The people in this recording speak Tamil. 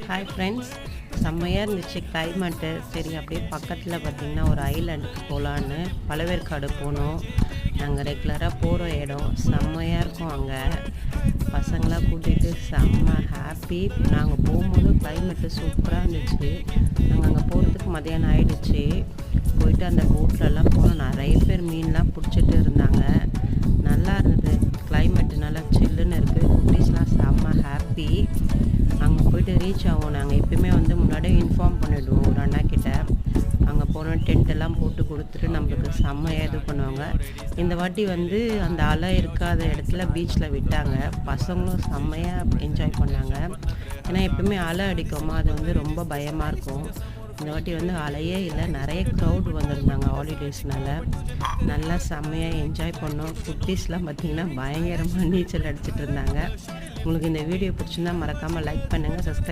ஹாய் ஃப்ரெண்ட்ஸ், செம்மையாக இருந்துச்சு கிளைமேட்டு. சரி அப்படியே பக்கத்தில் பார்த்திங்கன்னா ஒரு ஐலாண்டுக்கு போகலான்னு பழவேற்காடு போனோம். நாங்கள் ரெகுலராக போகிற இடம் செம்மையாக இருக்கும். அங்கே பசங்களாம் கூட்டிகிட்டு செம்ம ஹாப்பி. நாங்கள் போகும்போது கிளைமேட்டு சூப்பராக இருந்துச்சு. நாங்கள் அங்கே போகிறதுக்கு மதியானம் ஆகிடுச்சு. போயிட்டு அந்த போட்லலாம் போனோம். நிறைய பேர் மீன்லாம் பிடிச்சிட்டு இருந்தாங்க. நல்லா இருந்தது. கிளைமேட்டு நல்லா சில்லுன்னு இருக்குது. குட்டீஸ்லாம் செம்ம ஹாப்பி. அங்கே போய்ட்டு ரீச் ஆகும். நாங்கள் எப்பயுமே முன்னாடியே இன்ஃபார்ம் பண்ணிவிடுவோம் ஒரு அண்ணாக்கிட்ட. அங்கே போனோம், டென்ட்டெல்லாம் போட்டு கொடுத்துட்டு நம்மளுக்கு செம்மையாக இது பண்ணுவாங்க. இந்த வாட்டி அந்த அலை இருக்காத இடத்துல பீச்சில் விட்டாங்க. பசங்களும் செம்மையாக என்ஜாய் பண்ணாங்க. ஏன்னா எப்பயுமே அலை அடிக்குமா, அது ரொம்ப பயமாக இருக்கும். இந்த வாட்டி அலையே இல்லை. நிறைய க்ரௌட் வந்திருந்தாங்க ஹாலிடேஸ்னால. நல்லா செம்மையாக என்ஜாய் பண்ணோம். குட்டீஸ்லாம் பார்த்திங்கன்னா பயங்கரமாக நீச்சல் அடிச்சிட்டு இருந்தாங்க. உங்களுக்கு இந்த வீடியோ பிடிச்சிருந்தா மறக்காமல் லைக் பண்ணுங்கள், சப்ஸ்கிரைப்